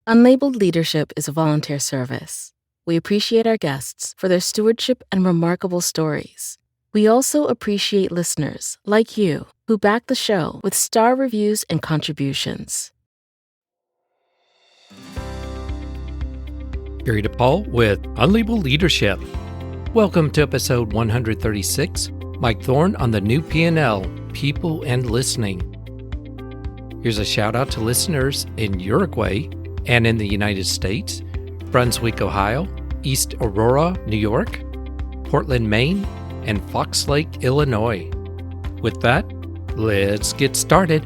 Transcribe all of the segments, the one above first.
Unlabeled leadership is a volunteer service. We appreciate our guests for their stewardship and remarkable stories. We also appreciate listeners like you who back the show with star reviews and contributions. Gary DePaul with Unlabeled Leadership. Welcome to episode 136, Mike Thorne on the new P&L, People and Listening. Here's a shout out to listeners in Uruguay and in the United States, Brunswick, Ohio, East Aurora, New York, Portland, Maine, and Fox Lake, Illinois. With that, let's get started.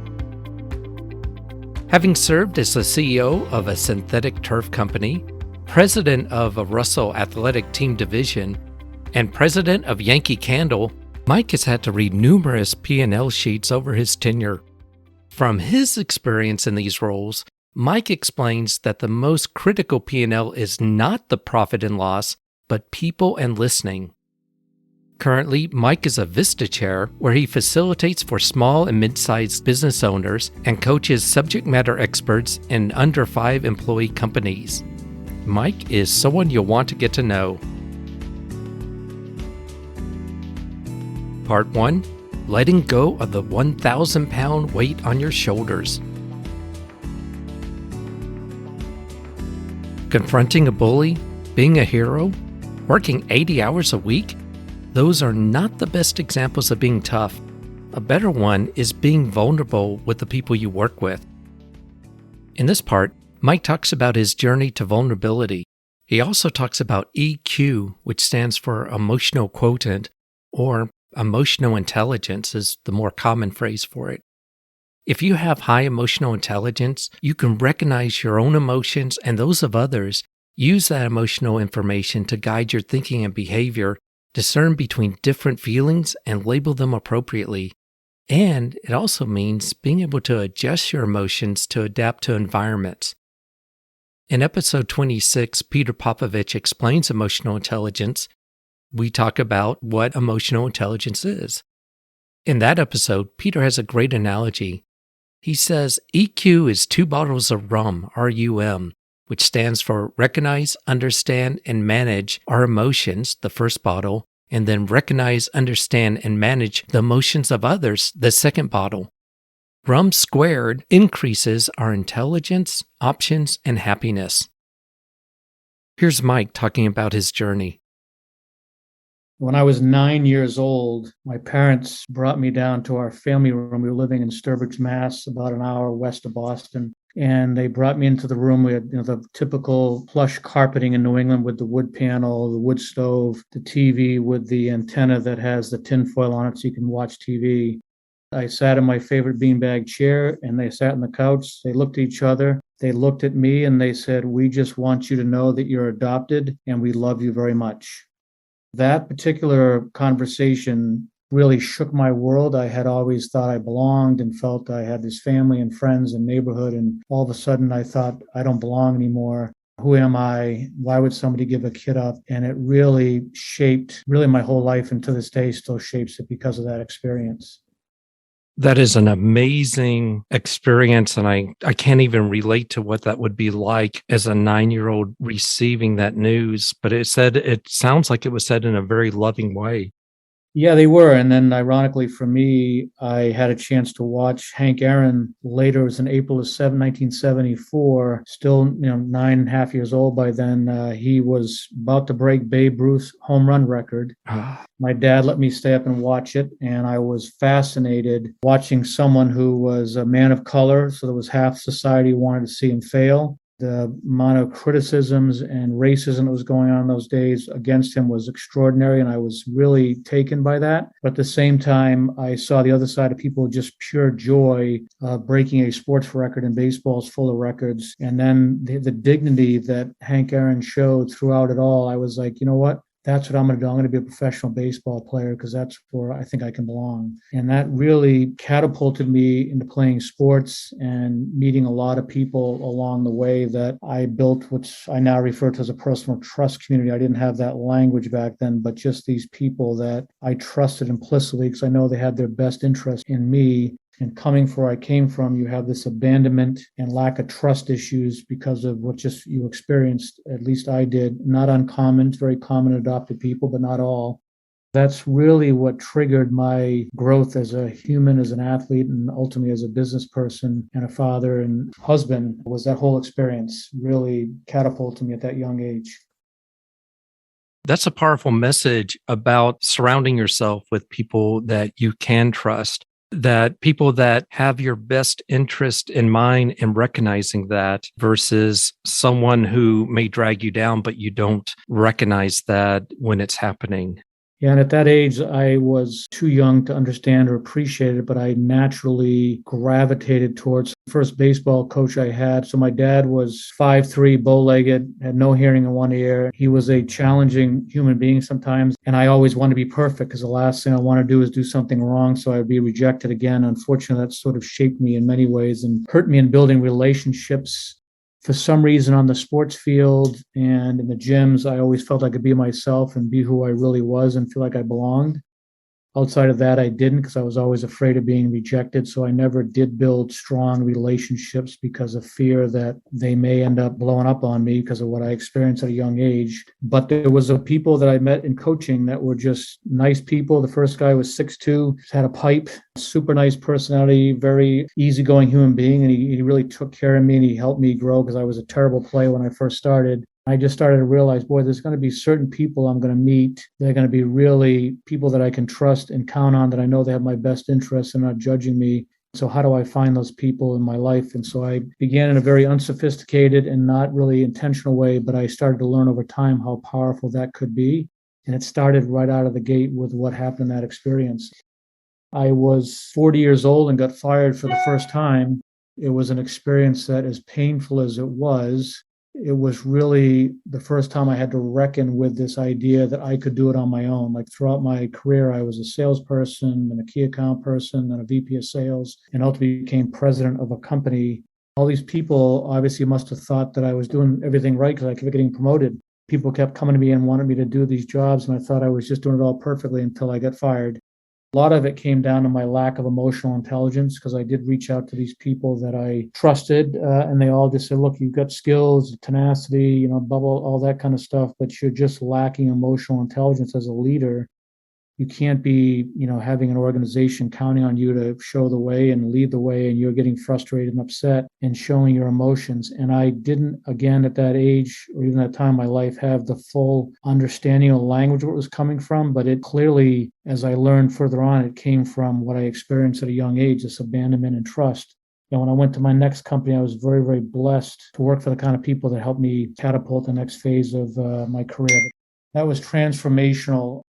Having served as the CEO of a synthetic turf company, president of a Russell Athletic Team Division, and president of Yankee Candle, Mike has had to read numerous P&L sheets over his tenure. From his experience in these roles, Mike explains that the most critical P&L is not the profit and loss, but people and listening. Currently, Mike is a Vistage Chair where he facilitates for small and mid-sized business owners and coaches subject matter experts in under 5 employee companies. Mike is someone you'll want to get to know. Part 1. Letting go of the 1,000-pound weight on your shoulders. Confronting a bully, being a hero, working 80 hours a week, those are not the best examples of being tough. A better one is being vulnerable with the people you work with. In this part, Mike talks about his journey to vulnerability. He also talks about EQ, which stands for emotional quotient, or emotional intelligence is the more common phrase for it. If you have high emotional intelligence, you can recognize your own emotions and those of others, use that emotional information to guide your thinking and behavior, discern between different feelings, and label them appropriately. And it also means being able to adjust your emotions to adapt to environments. In episode 26, Peter Popovich explains emotional intelligence. We talk about what emotional intelligence is. In that episode, Peter has a great analogy. He says EQ is 2 bottles of rum, R-U-M, which stands for recognize, understand, and manage our emotions, the first bottle, and then recognize, understand, and manage the emotions of others, the second bottle. Rum squared increases our intelligence, options, and happiness. Here's Mike talking about his journey. When I was 9 years old, my parents brought me down to our family room. We were living in Sturbridge, Mass, about an hour west of Boston. And they brought me into the room. We had the typical plush carpeting in New England with the wood panel, the wood stove, the TV with the antenna that has the tinfoil on it so you can watch TV. I sat in my favorite beanbag chair, and they sat on the couch. They looked at each other. They looked at me, and they said, "We just want you to know that you're adopted, and we love you very much." That particular conversation really shook my world. I had always thought I belonged and felt I had this family and friends and neighborhood. And all of a sudden I thought, I don't belong anymore. Who am I? Why would somebody give a kid up? And it really shaped my whole life, and to this day still shapes it because of that experience. That is an amazing experience, and I can't even relate to what that would be like as a 9-year-old receiving that news, but it sounds like it was said in a very loving way. Yeah, they were. And then ironically for me, I had a chance to watch Hank Aaron later. It was in April of 1974, still 9.5 years old by then. He was about to break Babe Ruth's home run record. My dad let me stay up and watch it, and I was fascinated watching someone who was a man of color, so there was half society wanted to see him fail. The amount of criticisms and racism that was going on in those days against him was extraordinary, and I was really taken by that. But at the same time, I saw the other side of people, just pure joy, breaking a sports record, and baseball's full of records. And then the dignity that Hank Aaron showed throughout it all, I was like, you know what? That's what I'm going to do. I'm going to be a professional baseball player because that's where I think I can belong. And that really catapulted me into playing sports and meeting a lot of people along the way that I built, which I now refer to as a personal trust community. I didn't have that language back then, but just these people that I trusted implicitly because I know they had their best interest in me. And coming from where I came from, you have this abandonment and lack of trust issues because of what just you experienced. At least I did. Not uncommon. It's very common in adopted people, but not all. That's really what triggered my growth as a human, as an athlete, and ultimately as a business person and a father and husband. Was that whole experience really catapulted me at that young age. That's a powerful message about surrounding yourself with people that you can trust, that people that have your best interest in mind and recognizing that versus someone who may drag you down, but you don't recognize that when it's happening. Yeah, and at that age, I was too young to understand or appreciate it, but I naturally gravitated towards the first baseball coach I had. So my dad was 5'3", bow-legged, had no hearing in one ear. He was a challenging human being sometimes, and I always wanted to be perfect because the last thing I want to do is do something wrong, so I would be rejected again. Unfortunately, that sort of shaped me in many ways and hurt me in building relationships. For some reason on the sports field and in the gyms, I always felt I could be myself and be who I really was and feel like I belonged. Outside of that, I didn't because I was always afraid of being rejected. So I never did build strong relationships because of fear that they may end up blowing up on me because of what I experienced at a young age. But there was a people that I met in coaching that were just nice people. The first guy was 6'2", had a pipe, super nice personality, very easygoing human being. And he really took care of me and he helped me grow because I was a terrible player when I first started. I just started to realize, boy, there's going to be certain people I'm going to meet. They're going to be really people that I can trust and count on, that I know they have my best interests and not judging me. So how do I find those people in my life? And so I began in a very unsophisticated and not really intentional way, but I started to learn over time how powerful that could be. And it started right out of the gate with what happened in that experience. I was 40 years old and got fired for the first time. It was an experience that, as painful as it was really the first time I had to reckon with this idea that I could do it on my own. Like throughout my career, I was a salesperson and a key account person and a VP of sales, and ultimately became president of a company. All these people obviously must have thought that I was doing everything right because I kept getting promoted. People kept coming to me and wanted me to do these jobs, and I thought I was just doing it all perfectly until I got fired. A lot of it came down to my lack of emotional intelligence because I did reach out to these people that I trusted, and they all just said, look, you've got skills, tenacity, bubble, all that kind of stuff, but you're just lacking emotional intelligence as a leader. You can't be, having an organization counting on you to show the way and lead the way, and you're getting frustrated and upset and showing your emotions. And I didn't, again, at that age or even that time in my life, have the full understanding of the language where it was coming from. But it clearly, as I learned further on, it came from what I experienced at a young age, this abandonment and trust. When I went to my next company, I was very, very blessed to work for the kind of people that helped me catapult the next phase of my career. That was transformational.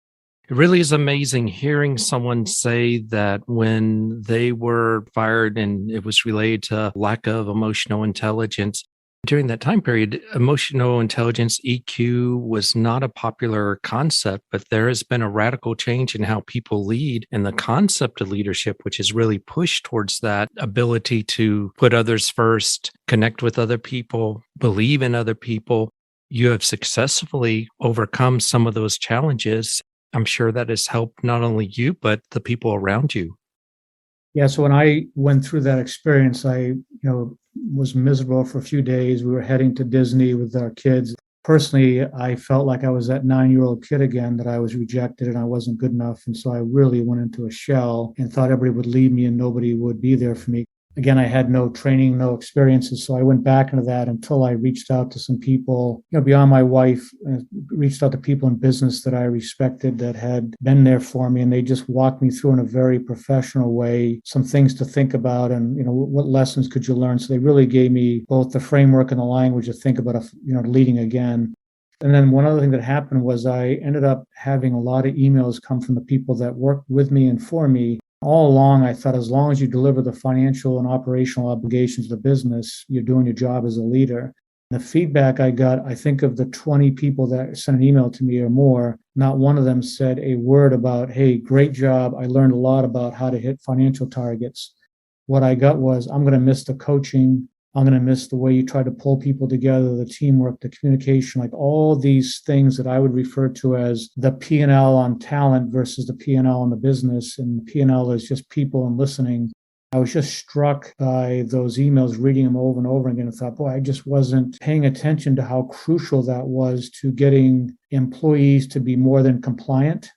It really is amazing hearing someone say that when they were fired and it was related to lack of emotional intelligence. During that time period, emotional intelligence, EQ, was not a popular concept, but there has been a radical change in how people lead and the concept of leadership, which is really pushed towards that ability to put others first, connect with other people, believe in other people. You have successfully overcome some of those challenges. I'm sure that has helped not only you, but the people around you. Yeah, so when I went through that experience, I, was miserable for a few days. We were heading to Disney with our kids. Personally, I felt like I was that 9-year-old kid again, that I was rejected and I wasn't good enough. And so I really went into a shell and thought everybody would leave me and nobody would be there for me. Again, I had no training, no experiences. So I went back into that until I reached out to some people, beyond my wife, reached out to people in business that I respected that had been there for me. And they just walked me through in a very professional way, some things to think about and, what lessons could you learn? So they really gave me both the framework and the language to think about, leading again. And then one other thing that happened was I ended up having a lot of emails come from the people that worked with me and for me. All along, I thought as long as you deliver the financial and operational obligations of the business, you're doing your job as a leader. The feedback I got, I think of the 20 people that sent an email to me or more, not one of them said a word about, hey, great job. I learned a lot about how to hit financial targets. What I got was, I'm going to miss the coaching. I'm going to miss the way you try to pull people together, the teamwork, the communication, like all these things that I would refer to as the P&L on talent versus the P&L on the business. And P&L is just people and listening. I was just struck by those emails, reading them over and over again, and thought, boy, I just wasn't paying attention to how crucial that was to getting employees to be more than compliant.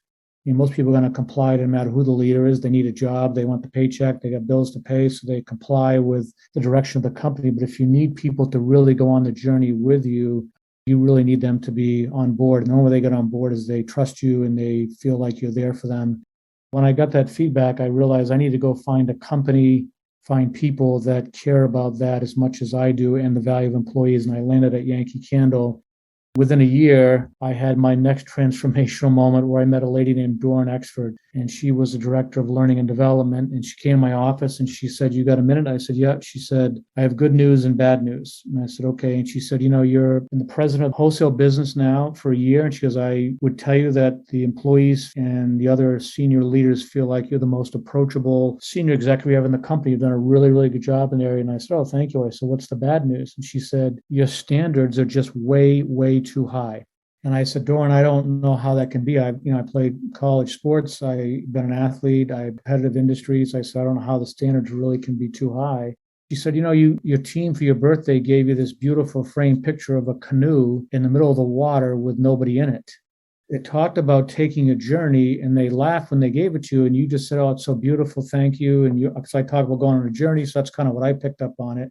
Most people are going to comply no matter who the leader is. They need a job. They want the paycheck. They got bills to pay, so they comply with the direction of the company. But if you need people to really go on the journey with you, you really need them to be on board. And the only way they get on board is they trust you and they feel like you're there for them. When I got that feedback, I realized I need to go find a company, find people that care about that as much as I do and the value of employees. And I landed at Yankee Candle. Within a year, I had my next transformational moment where I met a lady named Thorne, and she was the director of learning and development. And she came to my office and she said, "You got a minute?" I said, "Yeah." She said, "I have good news and bad news." And I said, "Okay." And she said, "You're in the president of wholesale business now for a year." And she goes, "I would tell you that the employees and the other senior leaders feel like you're the most approachable senior executive we have in the company. You've done a really, really good job in the area." And I said, "Oh, thank you." I said, "What's the bad news?" And she said, "Your standards are just way, way too high." And I said, "Thorne, I don't know how that can be. I played college sports. I've been an athlete. I have competitive industries." I said, "I don't know how the standards really can be too high." She said, your team for your birthday gave you this beautiful framed picture of a canoe in the middle of the water with nobody in it. It talked about taking a journey, and they laughed when they gave it to you, and you just said, 'Oh, it's so beautiful. Thank you.' And because I talked about going on a journey, so that's kind of what I picked up on it."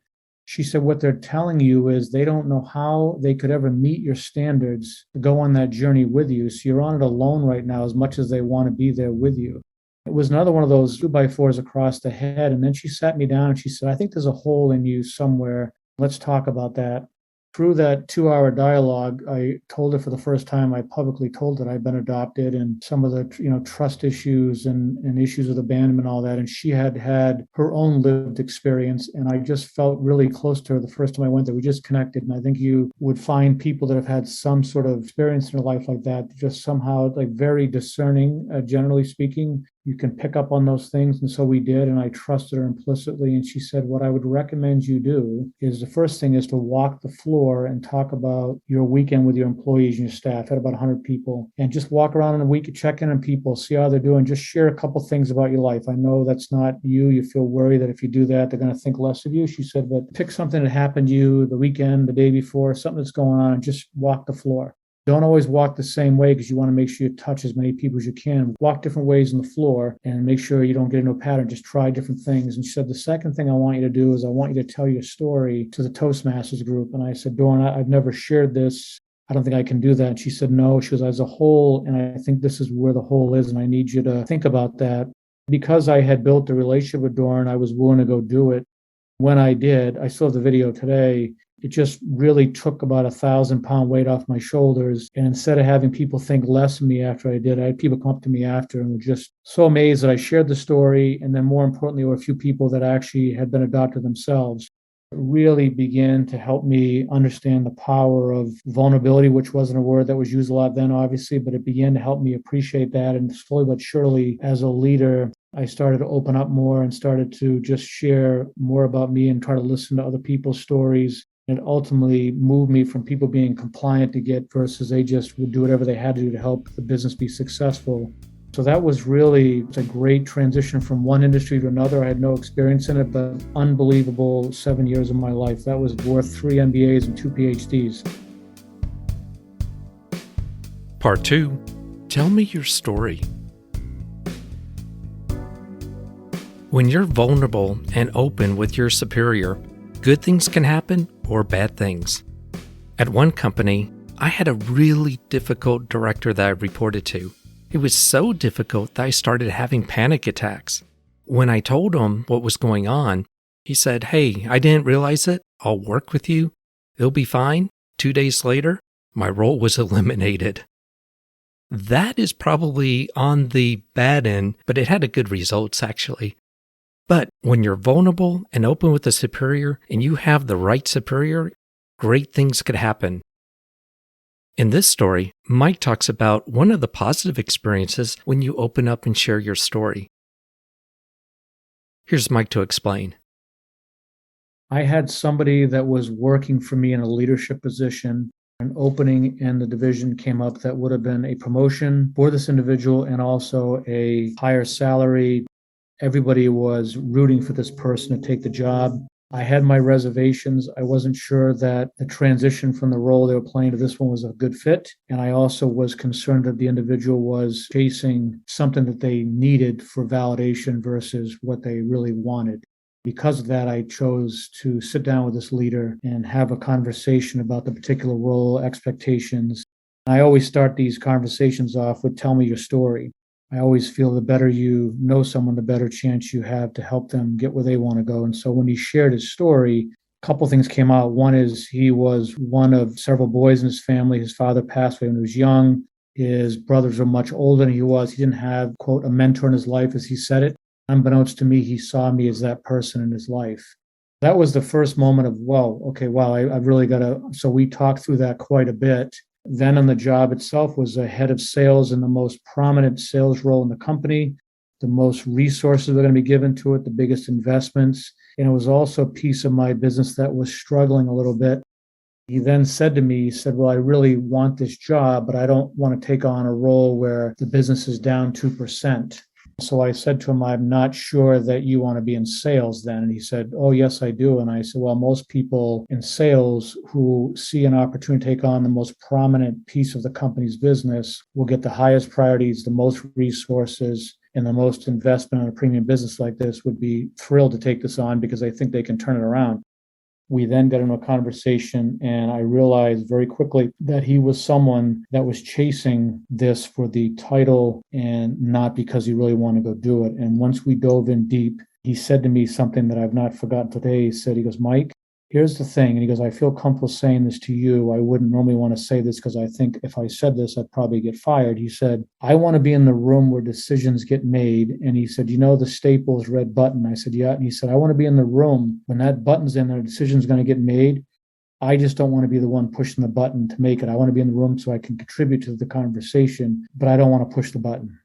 She said, "What they're telling you is they don't know how they could ever meet your standards to go on that journey with you. So you're on it alone right now as much as they want to be there with you." It was another one of those 2x4s across the head. And then she sat me down and she said, "I think there's a hole in you somewhere. Let's talk about that." Through that 2-hour dialogue, I told her for the first time, I publicly told her I'd been adopted and some of the trust issues and issues with abandonment and all that. And she had had her own lived experience. And I just felt really close to her the first time I went there. We just connected. And I think you would find people that have had some sort of experience in their life like that, just somehow like very discerning, generally speaking. You can pick up on those things. And so we did, and I trusted her implicitly. And she said, "What I would recommend you do is the first thing is to walk the floor and talk about your weekend with your employees and your staff." Had about 100 people. "And just walk around in a week, check in on people, see how they're doing. Just share a couple things about your life. I know that's not you. You feel worried that if you do that, they're going to think less of you." She said, "But pick something that happened to you the weekend, the day before, something that's going on, and just walk the floor. Don't always walk the same way because you want to make sure you touch as many people as you can. Walk different ways on the floor and make sure you don't get into a pattern. Just try different things." And she said, "The second thing I want you to do is I want you to tell your story to the Toastmasters group." And I said, "Thorne, I've never shared this. I don't think I can do that." And she said, "No." She goes, "As a whole, and I think this is where the hole is, and I need you to think about that." Because I had built a relationship with Thorne, I was willing to go do it. When I did, I still have the video today. It just really took about 1,000-pound weight off my shoulders. And instead of having people think less of me after I did, I had people come up to me after and were just so amazed that I shared the story. And then more importantly, there were a few people that actually had been adopted themselves. It really began to help me understand the power of vulnerability, which wasn't a word that was used a lot then, obviously, but it began to help me appreciate that. And slowly but surely, as a leader, I started to open up more and started to just share more about me and try to listen to other people's stories. It ultimately moved me from people being compliant to get versus they just would do whatever they had to do to help the business be successful. So that was really a great transition from one industry to another. I had no experience in it, but unbelievable 7 years of my life. That was worth 3 MBAs and 2 PhDs. Part 2. Tell me your story. When you're vulnerable and open with your superior, good things can happen or bad things. At one company, I had a really difficult director that I reported to. It was so difficult that I started having panic attacks. When I told him what was going on, he said, "Hey, I didn't realize it. I'll work with you. It'll be fine." 2 days later, my role was eliminated. That is probably on the bad end, but it had a good results actually. But when you're vulnerable and open with the superior and you have the right superior, great things could happen. In this story, Mike talks about one of the positive experiences when you open up and share your story. Here's Mike to explain. I had somebody that was working for me in a leadership position. An opening in the division came up that would have been a promotion for this individual and also a higher salary. Everybody was rooting for this person to take the job. I had my reservations. I wasn't sure that the transition from the role they were playing to this one was a good fit. And I also was concerned that the individual was chasing something that they needed for validation versus what they really wanted. Because of that, I chose to sit down with this leader and have a conversation about the particular role, expectations. I always start these conversations off with tell me your story. I always feel the better you know someone, the better chance you have to help them get where they want to go. And so when he shared his story, a couple things came out. One is he was one of several boys in his family. His father passed away when he was young. His brothers were much older than he was. He didn't have, quote, a mentor in his life, as he said it. Unbeknownst to me, he saw me as that person in his life. That was the first moment of, whoa, okay, wow, I've really got to. So we talked through that quite a bit. Then on the job itself was a head of sales in the most prominent sales role in the company. The most resources were going to be given to it, the biggest investments. And it was also a piece of my business that was struggling a little bit. He then said to me, he said, well, I really want this job, but I don't want to take on a role where the business is down 2%. So I said to him, I'm not sure that you want to be in sales then. And he said, oh, yes, I do. And I said, well, most people in sales who see an opportunity to take on the most prominent piece of the company's business will get the highest priorities, the most resources, and the most investment on a premium business like this would be thrilled to take this on because they think they can turn it around. We then got into a conversation, and I realized very quickly that he was someone that was chasing this for the title and not because he really wanted to go do it. And once we dove in deep, he said to me something that I've not forgotten today. He goes, Mike, here's the thing. And he goes, I feel comfortable saying this to you. I wouldn't normally want to say this because I think if I said this, I'd probably get fired. He said, I want to be in the room where decisions get made. And he said, you know, the Staples red button. I said, yeah. And he said, I want to be in the room when that button's in there, a decision's going to get made. I just don't want to be the one pushing the button to make it. I want to be in the room so I can contribute to the conversation, but I don't want to push the button.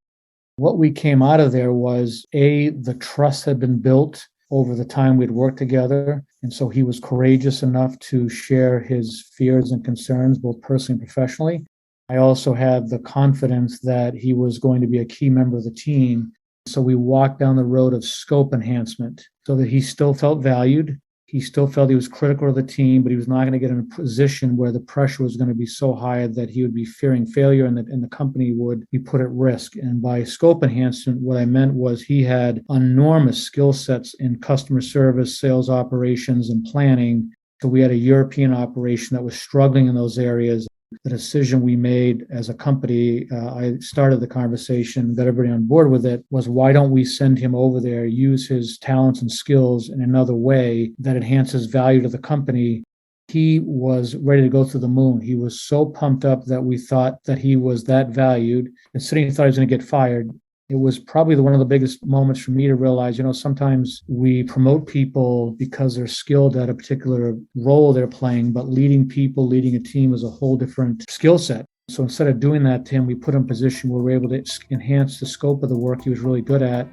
What we came out of there was, the trust had been built over the time we'd worked together. And so he was courageous enough to share his fears and concerns, both personally and professionally. I also had the confidence that he was going to be a key member of the team. So we walked down the road of scope enhancement so that he still felt valued. He still felt he was critical of the team, but he was not going to get in a position where the pressure was going to be so high that he would be fearing failure and the company would be put at risk. And by scope enhancement, what I meant was he had enormous skill sets in customer service, sales operations, and planning. So we had a European operation that was struggling in those areas. The decision we made as a company, I started the conversation, got everybody on board with it, was why don't we send him over there, use his talents and skills in another way that enhances value to the company. He was ready to go to the moon. He was so pumped up that we thought that he was that valued. And City thought he was going to get fired. It was probably one of the biggest moments for me to realize, sometimes we promote people because they're skilled at a particular role they're playing, but leading people, leading a team is a whole different skill set. So instead of doing that to him, we put him in a position where we're able to enhance the scope of the work he was really good at.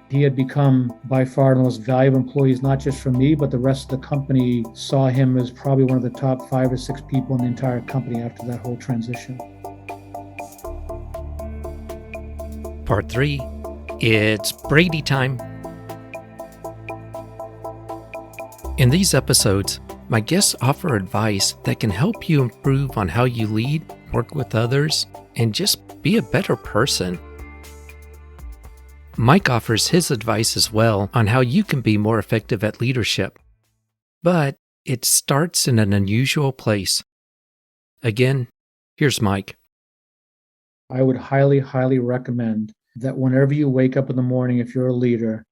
He had become by far the most valuable employees, not just for me, but the rest of the company saw him as probably one of the top 5 or 6 people in the entire company after that whole transition. Part 3, it's Brady time. In these episodes, my guests offer advice that can help you improve on how you lead, work with others, and just be a better person. Mike offers his advice as well on how you can be more effective at leadership. But it starts in an unusual place. Again, here's Mike. I would highly, highly recommend that whenever you wake up in the morning, if you're a leader,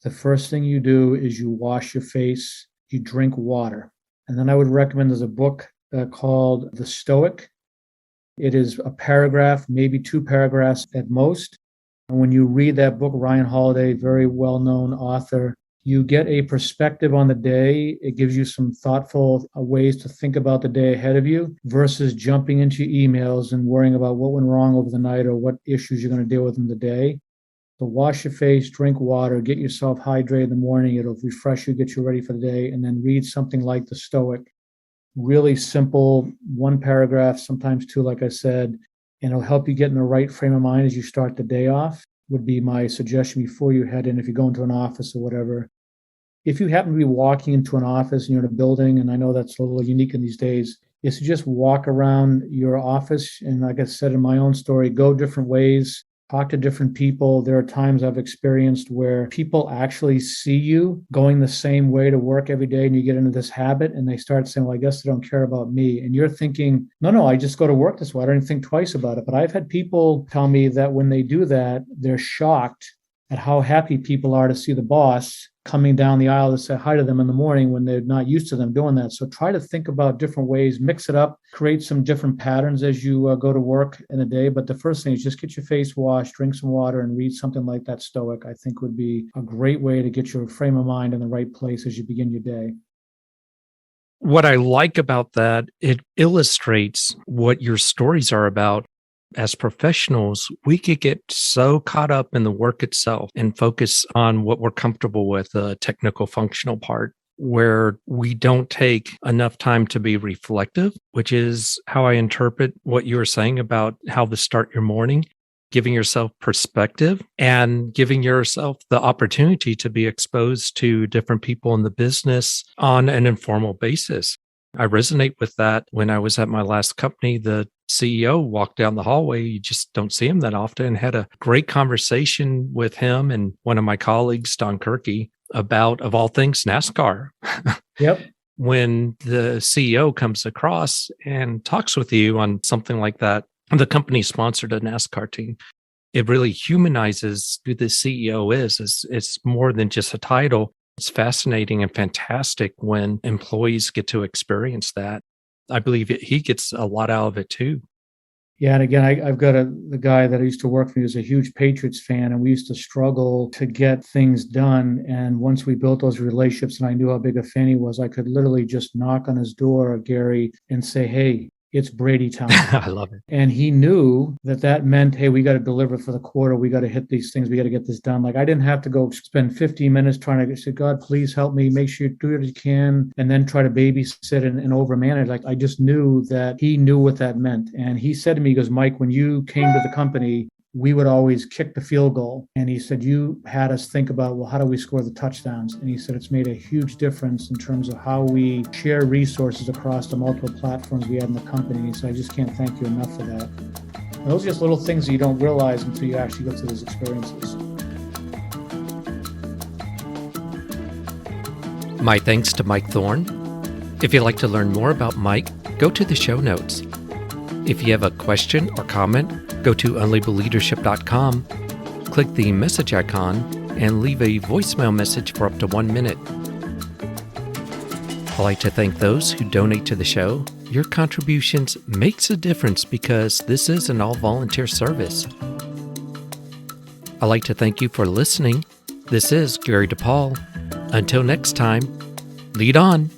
the first thing you do is you wash your face, you drink water. And then I would recommend there's a book called The Stoic. It is a paragraph, maybe 2 paragraphs at most. And when you read that book, Ryan Holiday, very well-known author, you get a perspective on the day. It gives you some thoughtful ways to think about the day ahead of you versus jumping into emails and worrying about what went wrong over the night or what issues you're going to deal with in the day. So wash your face, drink water, get yourself hydrated in the morning. It'll refresh you, get you ready for the day, and then read something like The Stoic. Really simple, 1 paragraph, sometimes 2, like I said, and it'll help you get in the right frame of mind as you start the day off. would be my suggestion before you head in, if you go into an office or whatever. If you happen to be walking into an office and you're in a building, and I know that's a little unique in these days, is to just walk around your office. And like I said in my own story, go different ways, talk to different people. There are times I've experienced where people actually see you going the same way to work every day, and you get into this habit and they start saying, well, I guess they don't care about me. And you're thinking, no, I just go to work this way. I don't even think twice about it. But I've had people tell me that when they do that, they're shocked at how happy people are to see the boss coming down the aisle to say hi to them in the morning when they're not used to them doing that. So try to think about different ways, mix it up, create some different patterns as you go to work in a day. But the first thing is just get your face washed, drink some water, and read something like that Stoic. I think would be a great way to get your frame of mind in the right place as you begin your day. What I like about that, it illustrates what your stories are about. As professionals, we could get so caught up in the work itself and focus on what we're comfortable with, the technical functional part, where we don't take enough time to be reflective, which is how I interpret what you were saying about how to start your morning, giving yourself perspective and giving yourself the opportunity to be exposed to different people in the business on an informal basis. I resonate with that. When I was at my last company, the CEO walked down the hallway. You just don't see him that often. Had a great conversation with him and one of my colleagues, Don Kirky, about, of all things, NASCAR. Yep. When the CEO comes across and talks with you on something like that, the company sponsored a NASCAR team. It really humanizes who the CEO is. It's more than just a title. It's fascinating and fantastic when employees get to experience that. I believe he gets a lot out of it too. Yeah, and again, I've got the guy that I used to work for me was a huge Patriots fan, and we used to struggle to get things done. And once we built those relationships and I knew how big a fan he was, I could literally just knock on his door, Gary, and say, hey, it's Brady time. I love it. And he knew that meant, hey, we got to deliver for the quarter. We got to hit these things. We got to get this done. Like I didn't have to go spend 15 minutes trying to say, God, please help me. Make sure you do what you can. And then try to babysit and overmanage. Like I just knew that he knew what that meant. And he said to me, he goes, Mike, when you came to the company, we would always kick the field goal. And he said, you had us think about, well, how do we score the touchdowns? And he said, it's made a huge difference in terms of how we share resources across the multiple platforms we had in the company. So I just can't thank you enough for that. And those are just little things that you don't realize until you actually go through those experiences. My thanks to Mike Thorne. If you'd like to learn more about Mike, go to the show notes. If you have a question or comment, go to unlabelleadership.com, click the message icon, and leave a voicemail message for up to 1 minute. I'd like to thank those who donate to the show. Your contributions makes a difference because this is an all-volunteer service. I'd like to thank you for listening. This is Gary DePaul. Until next time, lead on.